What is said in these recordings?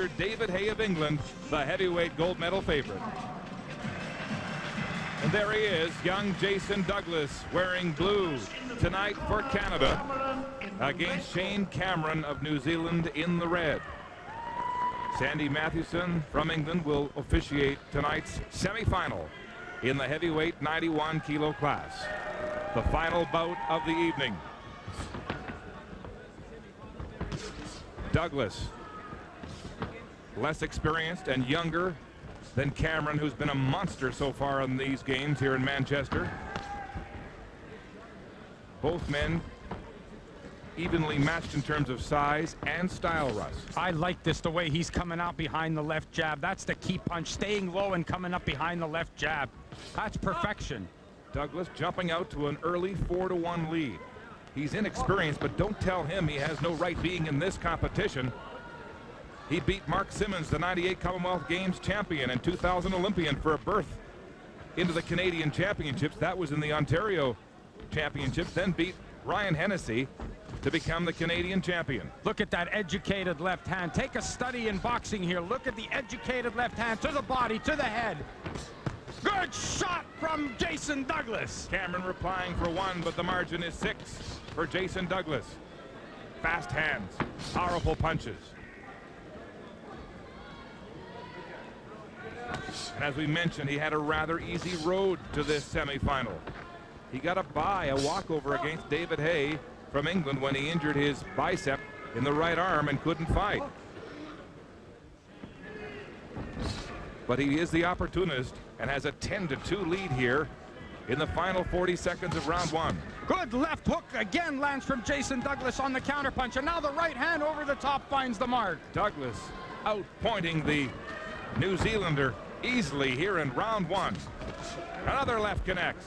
David Hay of England, the heavyweight gold medal favorite. And there he is, young Jason Douglas, wearing blue tonight for Canada against Shane Cameron of New Zealand in the red. Sandy Mathewson from England will officiate tonight's semifinal in the heavyweight 91 kilo class, the final bout of the evening. Douglas, less experienced and younger than Cameron, who's been a monster so far in these games here in Manchester. Both men evenly matched in terms of size and style, Russ. I like this, the way he's coming out behind the left jab. That's the key punch, staying low and coming up behind the left jab. That's perfection. Douglas jumping out to an early 4-1 lead. He's inexperienced, but don't tell him he has no right being in this competition. He beat Mark Simmons, the 98 Commonwealth Games champion and 2000 Olympian, for a berth into the Canadian Championships. That was in the Ontario Championships. Then beat Ryan Hennessy to become the Canadian champion. Look at that educated left hand. Take a study in boxing here. Look at the educated left hand to the body, to the head. Good shot from Jason Douglas. Cameron replying for one, but the margin is 6 for Jason Douglas. Fast hands, powerful punches. And as we mentioned, he had a rather easy road to this semifinal. He got a bye, a walkover against David Hay from England when he injured his bicep in the right arm and couldn't fight. But he is the opportunist and has a 10-2 lead here in the final 40 seconds of round one. Good left hook again lands from Jason Douglas on the counterpunch, and now the right hand over the top finds the mark. Douglas outpointing the New Zealander easily here in round one. Another left connects.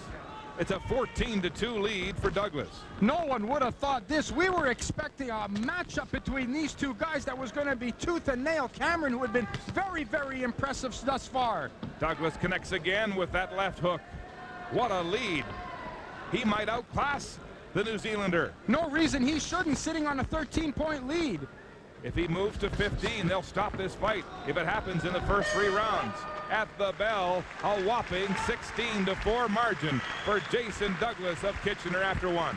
It's a 14-2 lead for Douglas. No one would have thought this. We were expecting a matchup between these two guys that was going to be tooth and nail. Cameron, who had been very, very impressive thus far. Douglas connects again with that left hook. What a lead. He might outclass the New Zealander. No reason he shouldn't, sitting on a 13-point lead. If he moves to 15, they'll stop this fight if it happens in the first 3 rounds. At the bell, a whopping 16-4 margin for Jason Douglas of Kitchener after one.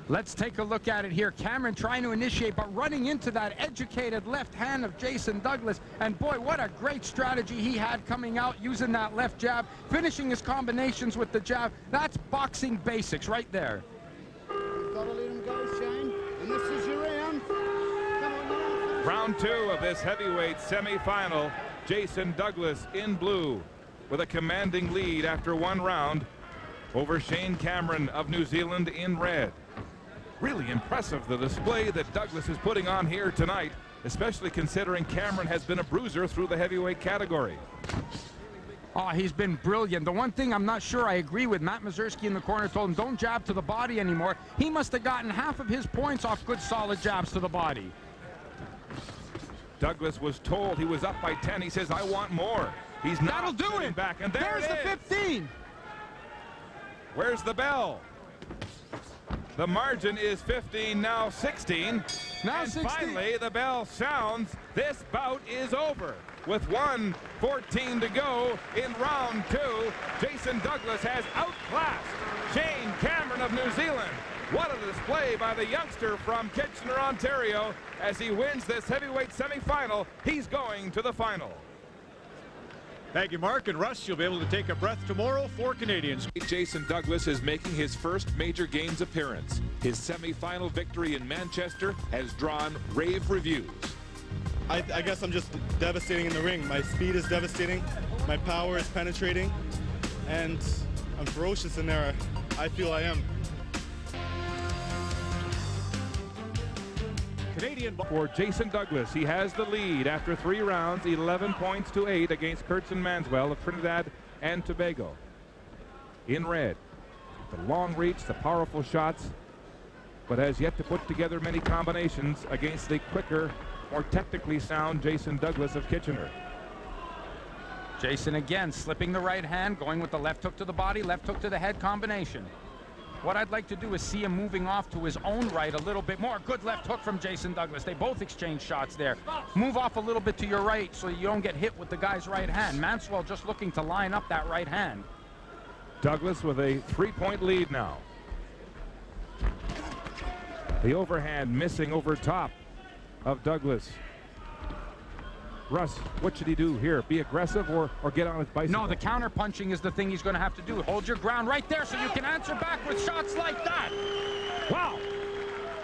Let's take a look at it here. Cameron trying to initiate, but running into that educated left hand of Jason Douglas. And boy, what a great strategy he had coming out, using that left jab, finishing his combinations with the jab. That's boxing basics right there. Gotta let him go, Shane. And this is your round. Round 2 of this heavyweight semifinal. Jason Douglas in blue with a commanding lead after 1 round over Shane Cameron of New Zealand in red. Really impressive, the display that Douglas is putting on here tonight, especially considering Cameron has been a bruiser through the heavyweight category. Oh, he's been brilliant. The one thing I'm not sure I agree with, Matt Mazurski in the corner told him don't jab to the body anymore. He must have gotten half of his points off good solid jabs to the body. Douglas was told he was up by 10. He says, I want more. He's not. That'll do it. Back, and there's the 15. Where's the bell? The margin is 15, now 16. Now and 16. Finally, the bell sounds. This bout is over. With 1:14 to go in round 2, Jason Douglas has outclassed Shane Cameron of New Zealand. What a display by the youngster from Kitchener, Ontario. As he wins this heavyweight semifinal, he's going to the final. Thank you, Mark. And Russ, you'll be able to take a breath tomorrow for Canadians. Jason Douglas is making his first major games appearance. His semifinal victory in Manchester has drawn rave reviews. I guess I'm just devastating in the ring. My speed is devastating. My power is penetrating. And I'm ferocious in there. I feel I am. Canadian For Jason Douglas, he has the lead after 3 rounds, 11 points to 8 against Kerston Manswell of Trinidad and Tobago. In red, the long reach, the powerful shots, but has yet to put together many combinations against the quicker, more technically sound Jason Douglas of Kitchener. Jason again slipping the right hand, going with the left hook to the body, left hook to the head combination. What I'd like to do is see him moving off to his own right a little bit more. Good left hook from Jason Douglas. They both exchange shots there. Move off a little bit to your right so you don't get hit with the guy's right hand. Manswell just looking to line up that right hand. Douglas with a 3-point lead now. The overhand missing over top of Douglas. Russ, what should he do here? Be aggressive or get on his bicycle? No, the counter punching is the thing he's going to have to do. Hold your ground right there so you can answer back with shots like that. Wow!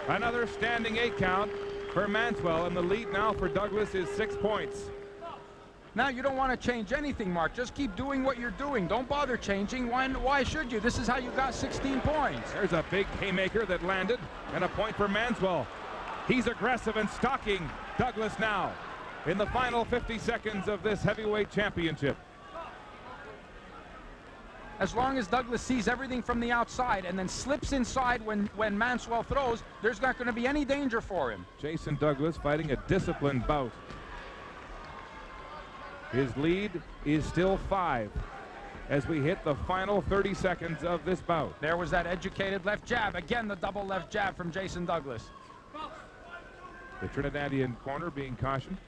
Another standing 8 count for Manswell, and the lead now for Douglas is 6 points. Now you don't want to change anything, Mark. Just keep doing what you're doing. Don't bother changing. Why should you? This is how you got 16 points. There's a big haymaker that landed, and a point for Manswell. He's aggressive and stalking Douglas now in the final 50 seconds of this heavyweight championship. As long as Douglas sees everything from the outside and then slips inside when Manswell throws, there's not going to be any danger for him. Jason Douglas fighting a disciplined bout. His lead is still 5 as we hit the final 30 seconds of this bout. There was that educated left jab. Again, the double left jab from Jason Douglas. The Trinidadian corner being cautioned.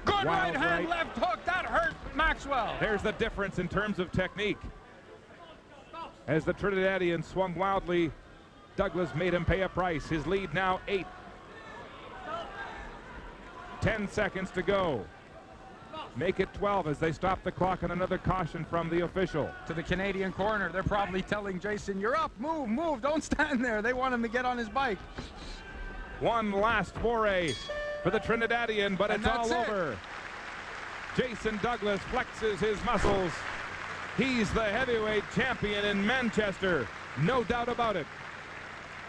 Good Wild right hand, right. left hook. That hurt Maxwell. There's the difference in terms of technique. As the Trinidadian swung wildly, Douglas made him pay a price. His lead now 8. 10 seconds to go. Make it 12 as they stop the clock, and another caution from the official. To the Canadian corner, they're probably telling Jason, you're up, move, don't stand there. They want him to get on his bike. One last foray for the Trinidadian, but it's all over. Jason Douglas flexes his muscles. He's the heavyweight champion in Manchester, no doubt about it.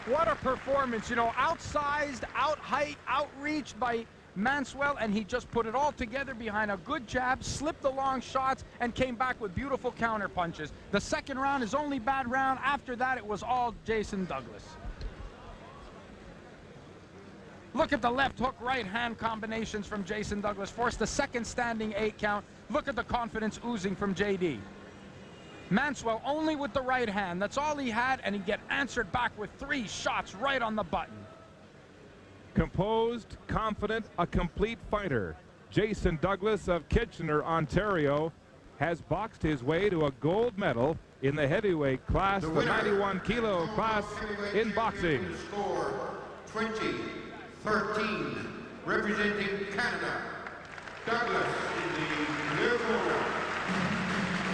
What a performance, you know, outsized, out-height, outreached by Manswell, and he just put it all together behind a good jab, slipped the long shots, and came back with beautiful counter punches. The second round, his only bad round. After that, it was all Jason Douglas. Look at the left hook, right hand combinations from Jason Douglas. Forced the second standing 8 count. Look at the confidence oozing from JD. Manswell only with the right hand. That's all he had, and he get answered back with 3 shots right on the button. Composed, confident, a complete fighter. Jason Douglas of Kitchener, Ontario, has boxed his way to a gold medal in the heavyweight class, the 91 kilo class in boxing. Score 20-13, representing Canada, Douglas in the blue corner.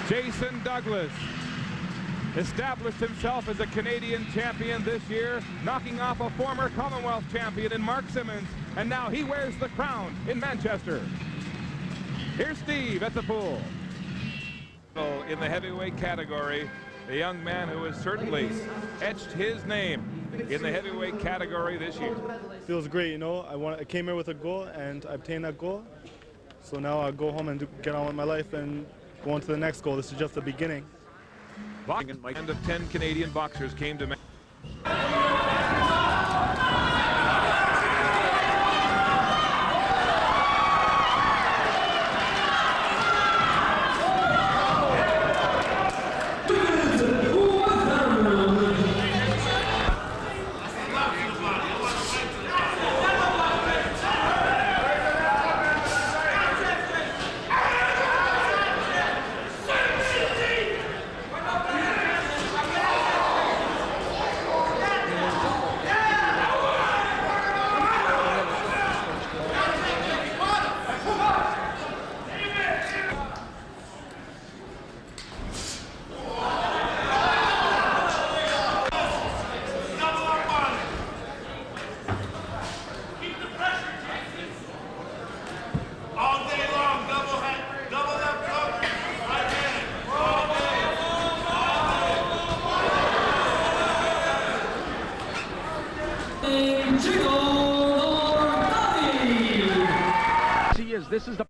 Jason Douglas established himself as a Canadian champion this year, knocking off a former Commonwealth champion in Mark Simmons, and now he wears the crown in Manchester. Here's Steve at the pool. In the heavyweight category, a young man who has certainly etched his name in the heavyweight category this year. Feels great, you know. I came here with a goal, and I obtained that goal. So now I go home and get on with my life and go on to the next goal. This is just the beginning. And of 10 Canadian boxers came to This is the